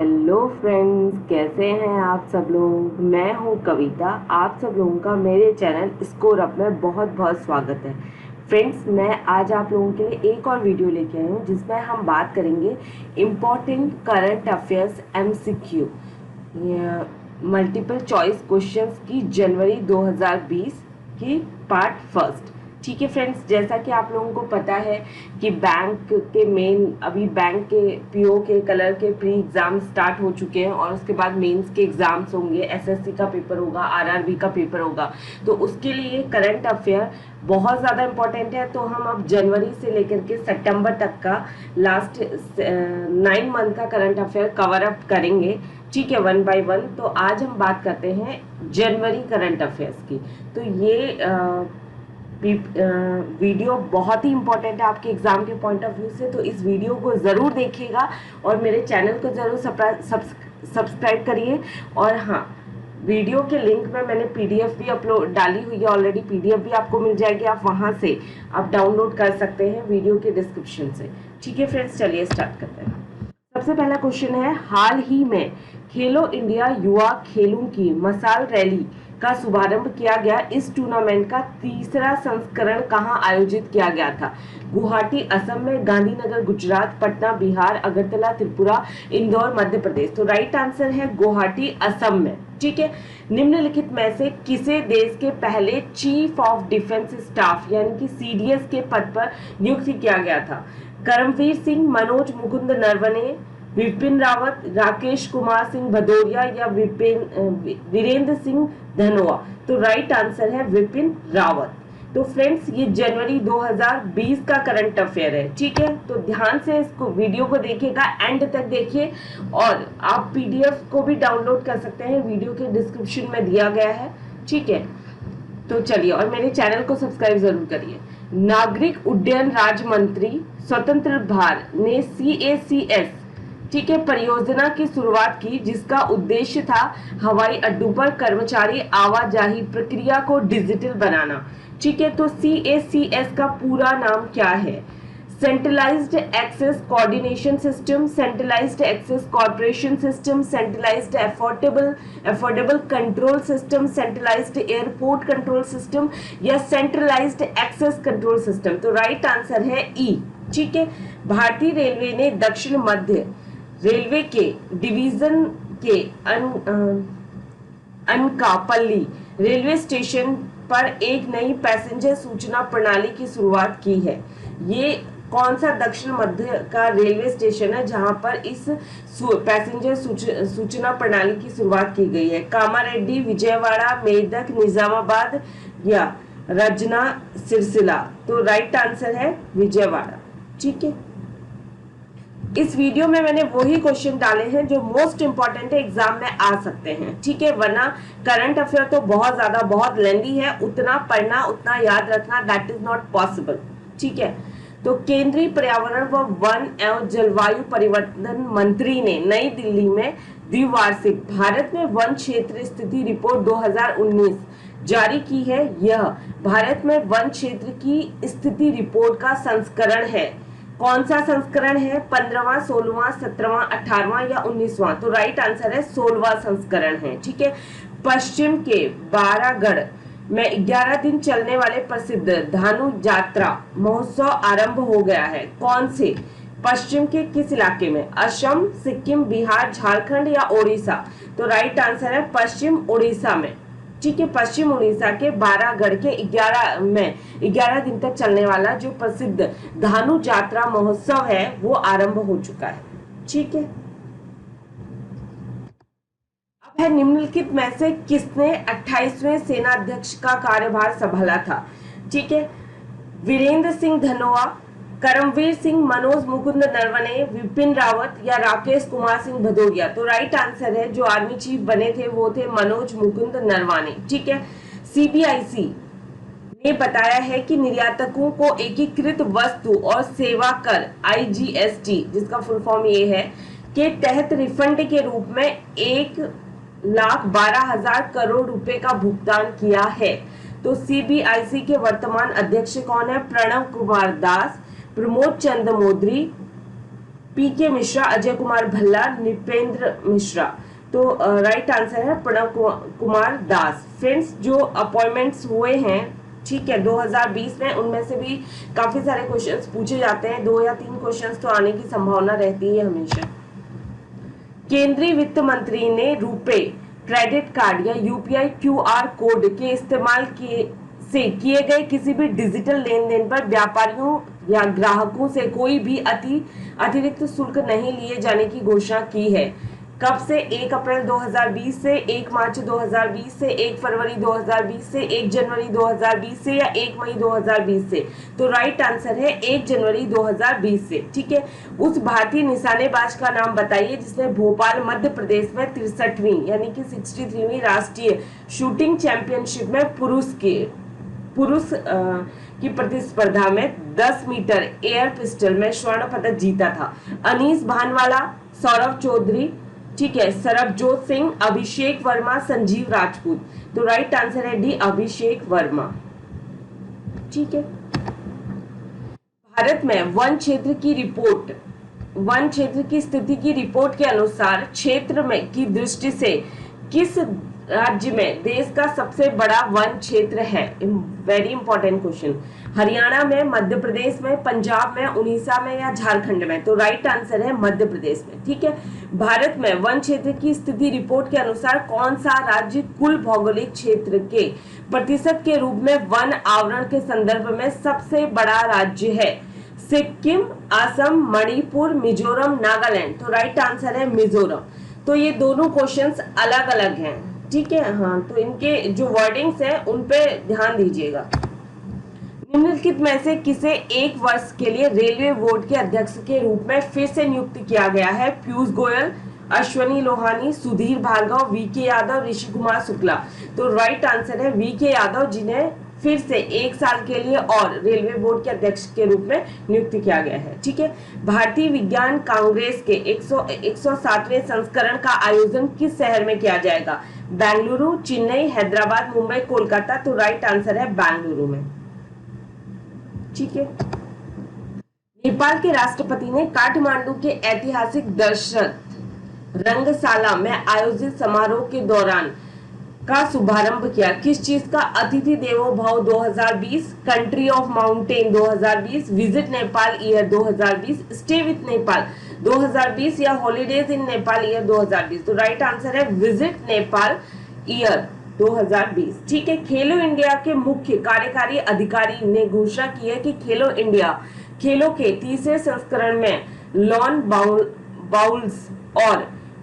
Hello friends, कैसे हैं आप सब लोग। मैं हूं कविता। आप सब लोगों का मेरे चैनल स्कोर अप में बहुत बहुत स्वागत है। फ्रेंड्स, मैं आज आप लोगों के लिए एक और वीडियो लेके आई हूं जिसमें हम बात करेंगे important current affairs MCQ multiple choice questions की जनवरी 2020 की पार्ट फर्स्ट। ठीक है फ्रेंड्स, जैसा कि आप लोगों को पता है कि बैंक के अभी बैंक के पीओ के कलर के प्री एग्जाम स्टार्ट हो चुके हैं और उसके बाद मेंस के एग्जाम्स होंगे, एसएससी का पेपर होगा, आरआरबी का पेपर होगा। तो उसके लिए करंट अफेयर बहुत ज़्यादा इम्पोर्टेंट है। तो हम अब जनवरी से लेकर के सितंबर तक का लास्ट 9 मंथ का करंट अफेयर कवर अप करेंगे। ठीक है, 1 बाय 1। तो आज हम बात करते हैं जनवरी करंट अफेयर्स की। तो ये वीडियो बहुत ही इंपॉर्टेंट है आपके एग्जाम के पॉइंट ऑफ व्यू से। तो इस वीडियो को ज़रूर देखिएगा और मेरे चैनल को ज़रूर सब्सक्राइब करिए। और हाँ, वीडियो के लिंक में मैंने पीडीएफ भी अपलोड डाली हुई है ऑलरेडी। पीडीएफ भी आपको मिल जाएगी, आप वहाँ से आप डाउनलोड कर सकते हैं वीडियो के डिस्क्रिप्शन से। ठीक है फ्रेंड्स, चलिए स्टार्ट करते हैं। सबसे पहला क्वेश्चन है, हाल ही में खेलो इंडिया युवा खेलों की मसाल रैली का शुभारंभ किया गया। इस टूर्नामेंट का तीसरा संस्करण कहां आयोजित किया गया था? गुवाहाटी असम में, गांधीनगर गुजरात, पटना बिहार, अगरतला त्रिपुरा, इंदौर मध्य प्रदेश। तो राइट आंसर है गुवाहाटी असम में। ठीक है, निम्नलिखित में से किसे देश के पहले चीफ ऑफ डिफेंस स्टाफ यानी कि सीडीएस के पद पर नियुक्त किया गया था? करमवीर सिंह, मनोज मुकुंद नरवणे, विपिन रावत, राकेश कुमार सिंह भदौरिया या वीरेंद्र सिंह धनोआ। तो राइट आंसर है विपिन रावत। तो फ्रेंड्स, ये जनवरी 2020 का करंट अफेयर है। ठीक है, तो ध्यान से इसको वीडियो को देखिएगा, एंड तक देखिए। और आप पीडीएफ को भी डाउनलोड कर सकते हैं, वीडियो के डिस्क्रिप्शन में दिया गया है। ठीक है, तो चलिए, और मेरे चैनल को सब्सक्राइब जरूर करिए। नागरिक उड्डयन राज्य मंत्री स्वतंत्र भार ने CACS, ठीक है, परियोजना की शुरुआत की जिसका उद्देश्य था हवाई अड्डों पर कर्मचारी आवाजाही प्रक्रिया को डिजिटल बनाना। ठीक है, तो CACS का पूरा नाम क्या है? Centralised access coordination system, centralised access corporation system, centralised affordable control system, centralised airport control system या सेंट्रलाइज्ड एक्सेस कंट्रोल सिस्टम। तो राइट आंसर है ई। ठीक है, भारतीय रेलवे ने दक्षिण मध्य रेलवे के डिवीजन के अनकापल्ली रेलवे स्टेशन पर एक नई पैसेंजर सूचना प्रणाली की शुरुआत की है। ये कौन सा दक्षिण मध्य का रेलवे स्टेशन है जहां पर इस पैसेंजर सूचना प्रणाली की शुरुआत की गई है? कामारेड्डी, विजयवाड़ा, मेदक, निजामाबाद या रजना सिरसिला। तो राइट आंसर है विजयवाड़ा। ठीक है, इस वीडियो में मैंने वही क्वेश्चन डाले हैं जो मोस्ट इंपॉर्टेंट है, एग्जाम में आ सकते हैं। ठीक है, वरना करंट अफेयर तो बहुत ज्यादा बहुत लेंदी है, उतना पढ़ना उतना याद रखना दैट इज नॉट पॉसिबल। ठीक है, तो केंद्रीय पर्यावरण व वन एवं जलवायु परिवर्तन मंत्री ने नई दिल्ली में द्विवार्षिक भारत में वन क्षेत्र स्थिति रिपोर्ट 2019 जारी की है। यह भारत में वन क्षेत्र की स्थिति रिपोर्ट का संस्करण है। कौन सा संस्करण है? 15वां, 16वां, 17वां, 18वां या 19वां? तो राइट आंसर है 16वां संस्करण है। ठीक है, पश्चिम के बारागढ़ में 11 दिन चलने वाले प्रसिद्ध धानु यात्रा महोत्सव आरंभ हो गया है। कौन से पश्चिम के किस इलाके में? असम, सिक्किम, बिहार, झारखंड या ओडिशा? तो राइट आंसर है पश्चिम उड़ीसा में। ठीक है, पश्चिम उड़ीसा के बारागढ़ के 11 दिन तक चलने वाला जो प्रसिद्ध धानु यात्रा महोत्सव है वो आरंभ हो चुका है। ठीक है, अब है निम्नलिखित में से किसने 28वें सेनाध्यक्ष का कार्यभार संभाला था? ठीक है, वीरेंद्र सिंह धनोआ, करमवीर सिंह, मनोज मुकुंद नरवणे, विपिन रावत या राकेश कुमार सिंह भदौरिया? तो राइट आंसर है, जो आर्मी चीफ बने थे वो थे मनोज मुकुंद नरवणे। ठीक है, CBIC ने बताया है कि निर्यातकों को एकीकृत वस्तु और सेवा कर IGST, जिसका फुल फॉर्म ये है, के तहत रिफंड के रूप में 1,12,000 करोड़ रुपए का भुगतान किया है। तो CBIC के वर्तमान अध्यक्ष कौन है? प्रणव कुमार दास, प्रमोद चंद्र मोदी, पीके मिश्रा, अजय कुमार भल्ला, नृपेंद्र मिश्रा। तो राइट आंसर है प्रणव कुमार दास। फ्रेंड्स, जो अपॉइंटमेंट्स हुए हैं, ठीक है, 2020 में, उनमें से भी काफी सारे क्वेश्चंस पूछे जाते हैं। 2 या 3 क्वेश्चंस तो आने की संभावना रहती है हमेशा। केंद्रीय वित्त मंत्री ने रुपे क्रेडिट कार्ड या यूपीआई क्यूआर कोड के इस्तेमाल से किए गए किसी भी डिजिटल लेन देन पर व्यापारियों या ग्राहकों से कोई भी अतिरिक्त शुल्क नहीं लिए जाने की घोषणा की है। कब से? 1 अप्रैल 2020 से, 1 मार्च 2020 से, 1 फरवरी 2020 से, 1 जनवरी 2020 से या 1 मई 2020 से? तो राइट आंसर है 1 जनवरी 2020 से। ठीक है। उस भारतीय निशानेबाज का नाम बताइए जिसने भोपाल मध्य प्रदेश में 63वीं यानी कि 63वीं राष्ट्रीय शूटिंग चैंपियनशिप में पुरुष की प्रतिस्पर्धा में 10 मीटर एयर पिस्टल में स्वर्ण पदक जीता था। अनीस भानवाला, सौरभ चौधरी, ठीक है, सरबजोत सिंह, अभिषेक वर्मा, संजीव राजपूत। तो राइट आंसर है डी, अभिषेक वर्मा। ठीक है। भारत में वन क्षेत्र की स्थिति की रिपोर्ट के अनुसार क्षेत्र में की दृष्टि से किस राज्य में देश का सबसे बड़ा वन क्षेत्र है? Very important question. हरियाणा में, मध्य प्रदेश में, पंजाब में, उड़ीसा में या झारखंड में? तो राइट आंसर है मध्य प्रदेश में। ठीक है। भारत में वन क्षेत्र की स्थिति रिपोर्ट के अनुसार कौन सा राज्य कुल भौगोलिक क्षेत्र के प्रतिशत के रूप में वन आवरण के संदर्भ में सबसे बड़ा राज्य है? सिक्किम, असम, मणिपुर, मिजोरम, नागालैंड। तो राइट आंसर है मिजोरम। तो ये दोनों क्वेश्चंस अलग अलग हैं। ठीक है। हाँ, तो इनके जो वर्डिंग्स हैं उन पे ध्यान दीजिएगा। निम्नलिखित में से किसे 1 वर्ष के लिए रेलवे बोर्ड के अध्यक्ष के रूप में फिर से नियुक्त किया गया है? पीयूष गोयल, अश्वनी लोहानी, सुधीर भार्गव, वीके यादव, ऋषि कुमार शुक्ला। तो राइट आंसर है वीके यादव, जिन्हें फिर से 1 साल के लिए और रेलवे बोर्ड के अध्यक्ष के रूप में नियुक्त किया गया है। ठीक है। भारतीय विज्ञान कांग्रेस के 107वें संस्करण का आयोजन किस शहर में किया जाएगा? बेंगलुरु, चेन्नई, हैदराबाद, मुंबई, कोलकाता। तो राइट आंसर है बेंगलुरु में। ठीक है। नेपाल के राष्ट्रपति ने काठमांडू के ऐतिहासिक दर्शक रंगशाला में आयोजित समारोह के दौरान का शुभारंभ किया? किस चीज का? अतिथि देवो भव 2020, country of mountain 2020, visit Nepal year 2020, stay with Nepal 2020 या हॉलीडेज इन नेपाल ईयर 2020। तो राइट आंसर है विजिट नेपाल ईयर 2020। ठीक है। खेलो इंडिया के मुख्य कार्यकारी अधिकारी ने घोषणा की है कि खेलो इंडिया खेलों के 3रे संस्करण में लॉन बाउल्स और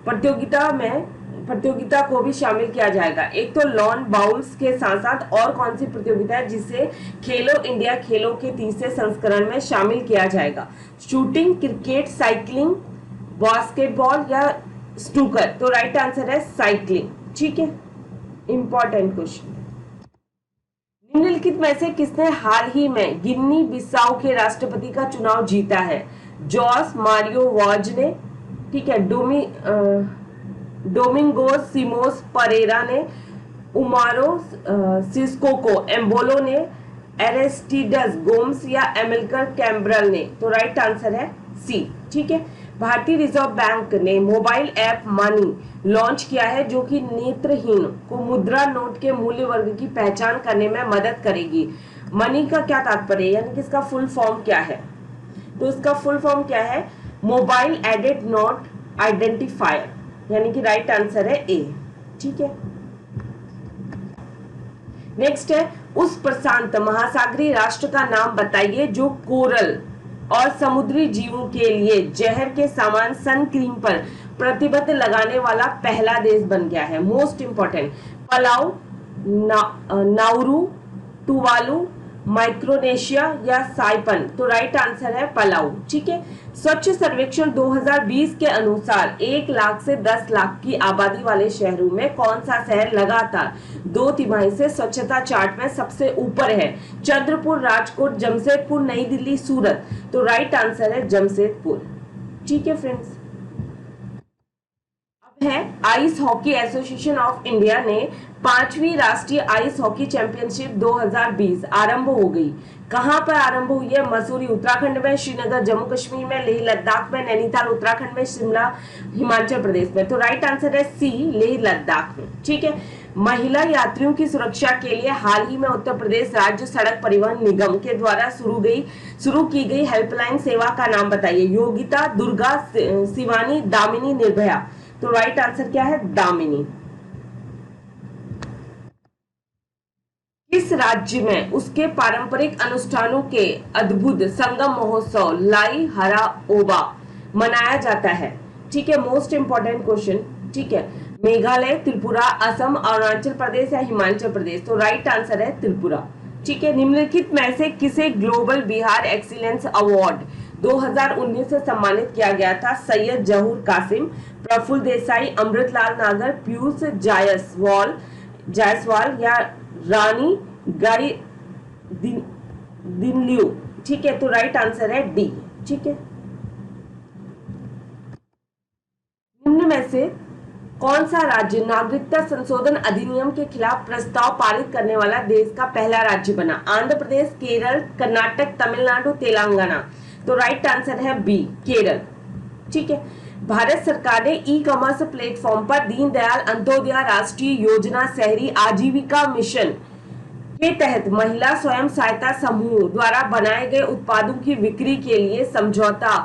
प्रतियोगिता को भी शामिल किया जाएगा। एक तो लॉन बाउल्स के साथ साथ और कौन सी प्रतियोगिता है जिसे खेलो इंडिया खेलों के 3रे संस्करण में शामिल किया जाएगा? शूटिंग, क्रिकेट, साइकिलिंग, बास्केटबॉल या स्नूकर। तो राइट आंसर है साइकिलिंग। ठीक है। Important question. निम्नलिखित में से किसने हाल ही में गिनी बिसाऊ के राष्ट्रपति का चुनाव जीता है? जॉस मारियो वाज ने, ठीक है, डोमिंगोस सिमोस परेरा ने, उमारो सिस्कोको एम्बोलो ने, एरिस्टिडस गोम्स या एमिल्कर कैम्ब्रल ने? तो राइट आंसर है सी। ठीक है। भारतीय रिजर्व बैंक ने मोबाइल ऐप मनी लॉन्च किया है जो कि नेत्रहीन को मुद्रा नोट के मूल्य वर्ग की पहचान करने में मदद करेगी। मनी का क्या तात्पर्य, यानी कि इसका फुल फॉर्म क्या है? तो इसका फुल फॉर्म क्या है? मोबाइल एडेड नोट आइडेंटिफायर, यानी कि राइट आंसर है ए। ठीक है। नेक्स्ट है, उस प्रशांत महासागरीय राष्ट्र का नाम बताइए जो कोरल और समुद्री जीवों के लिए जहर के समान सन क्रीम पर प्रतिबंध लगाने वाला पहला देश बन गया है। मोस्ट इंपॉर्टेंट, पलाउ, नाउरू, टुवालू, माइक्रोनेशिया या साइपन। तो राइट आंसर है पलाऊ। ठीक है। स्वच्छ सर्वेक्षण 2020 के अनुसार 1 लाख से 10 लाख की आबादी वाले शहरों में कौन सा शहर लगातार 2 तिमाही से स्वच्छता चार्ट में सबसे ऊपर है? चंद्रपुर, राजकोट, जमशेदपुर, नई दिल्ली, सूरत। तो राइट आंसर है जमशेदपुर। ठीक है फ्रेंड्स। है ice hockey association of India ने 5वीं राष्ट्रीय आइस हॉकी चैंपियनशिप 2020 आरंभ हो गई। कहां पर आरंभ हुई है? मसूरी उत्तराखंड में, श्रीनगर जम्मू कश्मीर में, लेह लद्दाख में, नैनीताल उत्तराखंड में, शिमला हिमाचल प्रदेश में। तो राइट आंसर है सी, लेह लद्दाख में। ठीक है। महिला यात्रियों की सुरक्षा के लिए हाल ही में उत्तर प्रदेश राज्य सड़क परिवहन निगम के द्वारा शुरू की गई हेल्पलाइन सेवा का नाम बताइए। योगिता, दुर्गा, शिवानी, दामिनी, निर्भया। तो राइट आंसर क्या है? दामिनी। किस राज्य में उसके पारंपरिक अनुष्ठानों के अद्भुत संगम महोत्सव लाई हरा ओबा मनाया जाता है? ठीक है, मोस्ट इंपॉर्टेंट क्वेश्चन। ठीक है, मेघालय, त्रिपुरा, असम, अरुणाचल प्रदेश या हिमाचल प्रदेश? तो राइट आंसर है त्रिपुरा। ठीक है। निम्नलिखित में से किसे ग्लोबल बिहार एक्सीलेंस अवार्ड 2019 से सम्मानित किया गया था? सैयद जहूर कासिम, प्रफुल्ल देसाई, अमृतलाल नागर, पीयूष जायसवाल या रानी गाई दिनलियू? ठीक है, तो राइट आंसर है डी। ठीक है। निम्न में से कौन सा राज्य नागरिकता संशोधन अधिनियम के खिलाफ प्रस्ताव पारित करने वाला देश का पहला राज्य बना? आंध्र प्रदेश, केरल, कर्नाटक, तमिलनाडु, तेलंगाना? तो राइट आंसर है बी, केरल। ठीक है। भारत सरकार ने ई कॉमर्स प्लेटफॉर्म पर दीनदयाल अंत्योदय राष्ट्रीय योजना शहरी आजीविका मिशन के तहत महिला स्वयं सहायता समूह द्वारा बनाए गए उत्पादों की बिक्री के लिए समझौता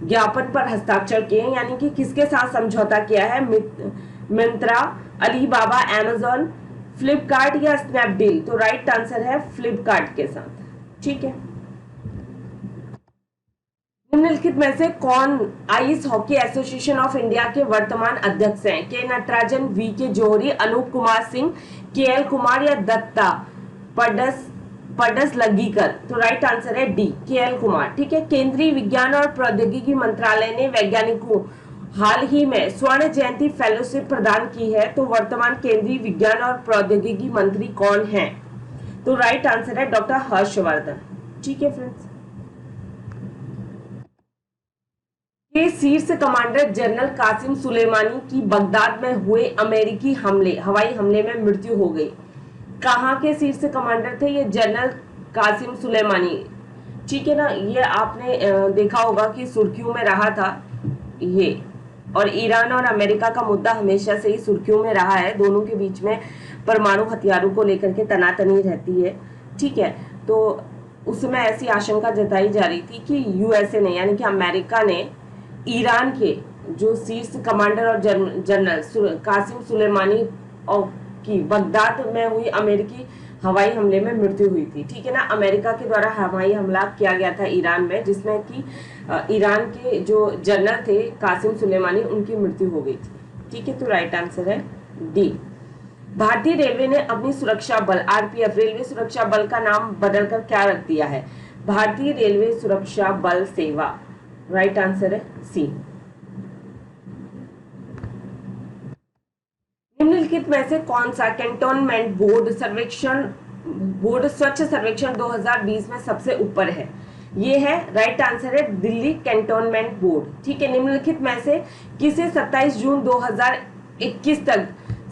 ज्ञापन पर हस्ताक्षर किए। यानी कि किसके साथ समझौता किया है? मिंत्रा, अलीबाबा, अमेजॉन, फ्लिपकार्ट या स्नैपडील? तो राइट आंसर है फ्लिपकार्ट के साथ। ठीक है। निम्नलिखित में से कौन ice hockey association of India के वर्तमान अध्यक्ष हैं? के नटराजन, वी के जौहरी, अनूप कुमार सिंह, के एल कुमार या दत्ता पडस लग्गीकर? तो राइट आंसर है डी, के एल कुमार। ठीक है। केंद्रीय विज्ञान और प्रौद्योगिकी मंत्रालय ने वैज्ञानिकों हाल ही में स्वर्ण जयंती फेलोशिप प्रदान की है। तो वर्तमान केंद्रीय विज्ञान और प्रौद्योगिकी मंत्री कौन है? तो राइट आंसर है डॉक्टर हर्षवर्धन। ठीक है फ्रेंड्स। के शीर्ष कमांडर जनरल कासिम सुलेमानी की बगदाद में हुए अमेरिकी हवाई हमले में मृत्यु हो गई। कहां के शीर्ष कमांडर थे ये? General Qasem Sulemani. ठीक है ना। ये आपने देखा होगा कि सुर्खियों में रहा था ये, और ईरान और अमेरिका का मुद्दा हमेशा से ही सुर्खियों में रहा है। दोनों के बीच में परमाणु हथियारों को लेकर के तनातनी रहती है। ठीक है। तो उसमें ऐसी आशंका जताई जा रही थी कि यूएसए ने, यानी कि अमेरिका ने, ईरान के जो शीर्ष कमांडर और जनरल कासिम सुलेमानी की बगदाद में हुई अमेरिकी हवाई हमले में मृत्यु हुई थी। ठीक है ना। अमेरिका के द्वारा हवाई हमला किया गया था ईरान में, जिसमें कि ईरान के जो जनरल थे कासिम सुलेमानी, उनकी मृत्यु हो गई थी। ठीक है। तो राइट आंसर है डी। भारतीय रेलवे ने अपनी सुरक्षा बल आरपीएफ रेलवे सुरक्षा बल का नाम बदलकर क्या रख दिया है? भारतीय रेलवे सुरक्षा बल सेवा। राइट आंसर है सी। निम्नलिखित में से कौन सा कैंटोनमेंट बोर्ड स्वच्छ सर्वेक्षण 2020 में सबसे ऊपर है? ये है राइट आंसर है दिल्ली कैंटोनमेंट बोर्ड। ठीक है। निम्नलिखित में से किसे 27 जून 2021 तक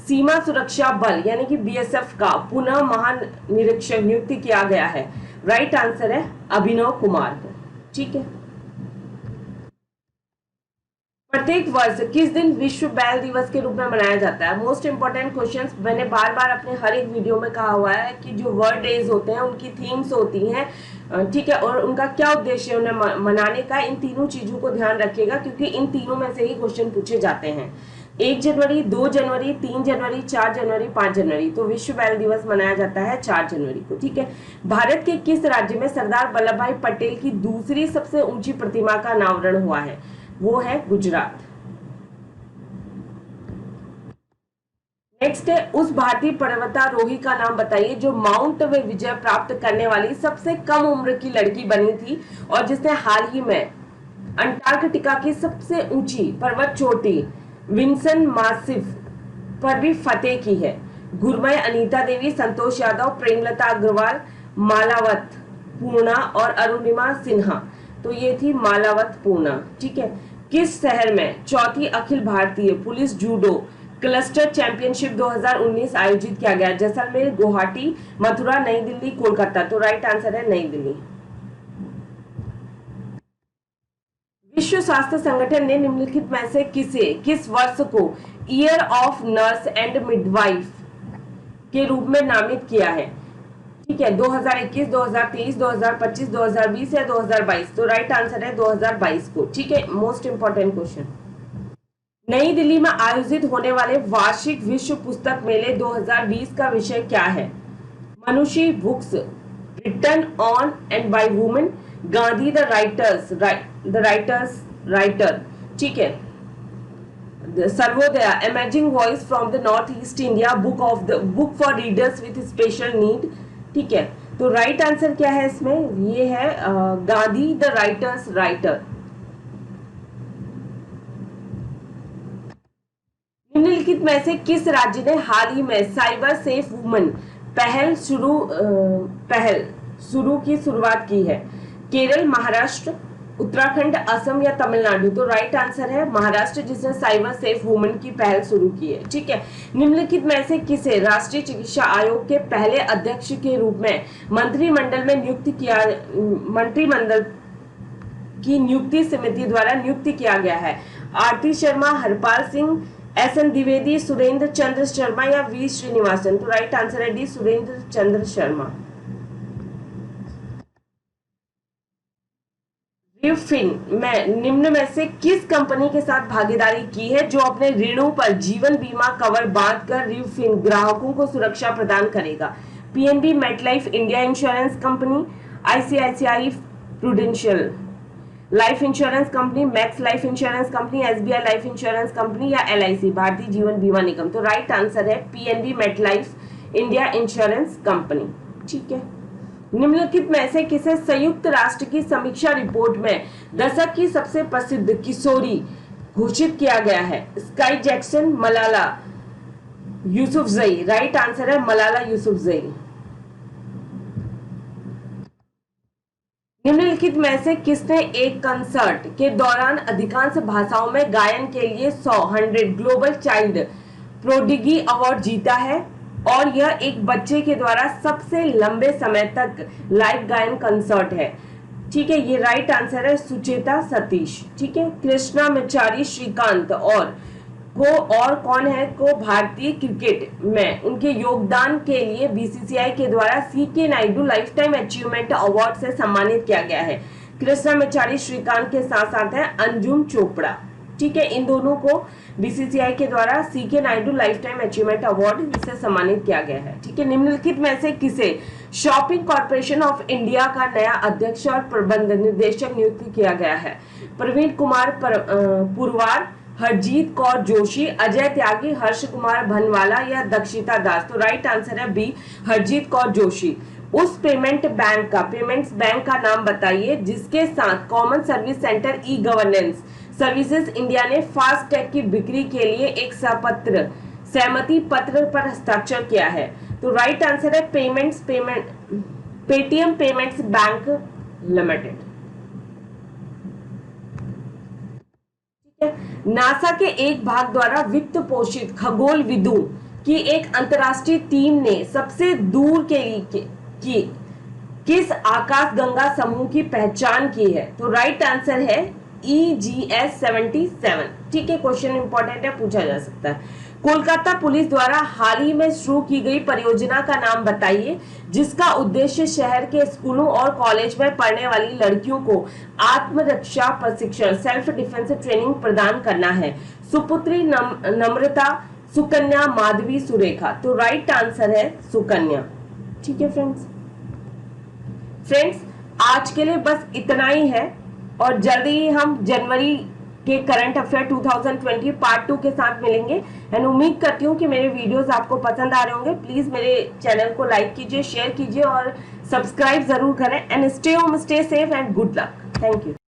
सीमा सुरक्षा बल यानी कि बीएसएफ का पुनः महानिरीक्षक नियुक्त किया गया है? राइट आंसर है अभिनव कुमार को। ठीक है। प्रत्येक वर्ष किस दिन विश्व बैल दिवस के रूप में मनाया जाता है? Most important questions. मैंने बार बार अपने हर एक वीडियो में कहा हुआ है कि जो वर्ल्ड डेज होते हैं उनकी थीम्स होती हैं। ठीक है। और उनका क्या उद्देश्य है उन्हें मनाने का, इन तीनों चीजों को ध्यान रखिएगा, क्योंकि इन तीनों में से ही क्वेश्चन पूछे जाते हैं। 1 जनवरी, 2 जनवरी, 3 जनवरी, 4 जनवरी, 5 जनवरी। तो विश्व बैल दिवस मनाया जाता है 4 जनवरी को। ठीक है। भारत के किस राज्य में सरदार वल्लभ भाई पटेल की दूसरी सबसे ऊंची प्रतिमा का अनावरण हुआ है? वो है गुजरात। नेक्स्ट है उस भारतीय पर्वतारोही का नाम बताइए जो माउंट वे विजय प्राप्त करने वाली सबसे कम उम्र की लड़की बनी थी और जिसने हाल ही में अंटार्कटिका की सबसे ऊंची पर्वत चोटी विंसन मासिफ पर भी फतेह की है। गुरमय, अनीता देवी, संतोष यादव, प्रेमलता अग्रवाल, मालावत पूर्णा और अरुणिमा सिन्हा। तो ये थी मालावत पूर्णा। ठीक है। किस शहर में चौथी Akhil Bharatiya police judo cluster championship 2019 आयोजित किया गया? जैसलमेर, गुवाहाटी, मथुरा, नई दिल्ली, कोलकाता। तो राइट आंसर है नई दिल्ली। विश्व स्वास्थ्य संगठन ने निम्नलिखित में से किस वर्ष को year of nurse and midwife के रूप में नामित किया है? ठीक है, 2021, 2023, 2025, 2020 या 2022? तो राइट आंसर है 2022 को। ठीक है, मोस्ट इंपॉर्टेंट क्वेश्चन। नई दिल्ली में आयोजित होने वाले वार्षिक विश्व पुस्तक मेले 2020 का विषय क्या है? मनुष्य books written on and by women, Gandhi the writers writer, ठीक है, Sarvodaya amazing voice from the north east India, book for readers with special need. ठीक है, तो राइट आंसर क्या है इसमें? ये है गांधी द राइटर्स राइटर। निम्नलिखित में से किस राज्य ने हाल ही में साइबर सेफ वुमेन पहल शुरू की शुरुआत की है? केरल, महाराष्ट्र, उत्तराखंड, असम या तमिलनाडु? तो राइट आंसर है महाराष्ट्र, जिसने साइबर सेफ वुमेन की पहल शुरू की है। ठीक है, निम्नलिखित में से किसे राष्ट्रीय चिकित्सा आयोग के पहले अध्यक्ष के रूप में मंत्रिमंडल की नियुक्ति समिति द्वारा नियुक्त किया गया है? आरती शर्मा, हरपाल सिंह, एसएन द्विवेदी, सुरेंद्र चंद्र शर्मा या वी श्रीनिवासन? तो राइट आंसर है डी, सुरेंद्र चंद्र शर्मा। रिवफिन में निम्न में से किस कंपनी के साथ भागीदारी की है जो अपने ऋणों पर जीवन बीमा कवर बांधकर रिवफिन ग्राहकों को सुरक्षा प्रदान करेगा? PNB, MetLife India insurance company, ICICI prudential life insurance company, max life insurance company, SBI life insurance company या एलआईसी भारतीय जीवन बीमा निगम? तो राइट आंसर है PNB, MetLife India insurance company. ठीक है, निम्नलिखित में से किसे संयुक्त राष्ट्र की समीक्षा रिपोर्ट में दशक की सबसे प्रसिद्ध किशोरी घोषित किया गया है? Sky Jackson, Malala Yousafzai? Right answer है मलाला यूसुफजई। निम्नलिखित में से किसने एक कंसर्ट के दौरान अधिकांश भाषाओं में गायन के लिए 100 ग्लोबल चाइल्ड प्रोडिगी अवार्ड जीता है? और यह एक बच्चे के द्वारा सबसे लंबे समय तक लाइव गायन कंसर्ट है। ठीक है, ये राइट आंसर है सुचेता सतीश। ठीक है, कृष्णा मिचारी श्रीकांत और कौन है को भारतीय क्रिकेट में उनके योगदान के लिए बीसीसीआई के द्वारा C K Naidu lifetime achievement award से सम्मानित किया गया है? कृष्णा मिचारी श्रीकांत के साथ साथ है अंजुम चोपड़ा। ठीक है, इन दोनों को बीसीसीआई के द्वारा C K Naidu lifetime achievement award से सम्मानित किया गया है। ठीक है, निम्नलिखित में से किसे शॉपिंग कॉर्पोरेशन ऑफ इंडिया का नया अध्यक्ष और प्रबंध निदेशक नियुक्त किया गया है? प्रवीण कुमार पुरवार, हरजीत कौर जोशी, अजय त्यागी, हर्ष कुमार भनवाला या दक्षिता दास? तो राइट आंसर है बी, हरजीत कौर जोशी। उस पेमेंट्स बैंक का नाम बताइए जिसके साथ common service centre e governance services India ने फास्टैग की बिक्री के लिए एक सहमति पत्र पर हस्ताक्षर किया है? तो राइट आंसर है Paytm payments bank limited. NASA के एक भाग द्वारा वित्त पोषित खगोलविदों की एक अंतरराष्ट्रीय टीम ने सबसे दूर की किस आकाशगंगा समूह की पहचान की है? तो राइट आंसर है EGS 77। ठीक है, क्वेश्चन इंपॉर्टेंट है, पूछा जा सकता है। कोलकाता पुलिस द्वारा हाल ही में शुरू की गई परियोजना का नाम बताइए जिसका उद्देश्य शहर के स्कूलों और कॉलेज में पढ़ने वाली लड़कियों को आत्मरक्षा प्रशिक्षण सेल्फ डिफेंस ट्रेनिंग प्रदान करना है? सुपुत्री, नम्रता, सुकन्या, माधवी, सुरेखा? तो राइट आंसर है सुकन्या। ठीक है फ्रेंड्स, आज के लिए बस इतना ही है और जल्दी ही हम जनवरी के करंट अफेयर 2020 पार्ट 2 के साथ मिलेंगे। एंड उम्मीद करती हूँ कि मेरे वीडियोस आपको पसंद आ रहे होंगे। प्लीज मेरे चैनल को लाइक कीजिए, शेयर कीजिए और सब्सक्राइब जरूर करें। And stay home, stay safe and good luck. Thank you.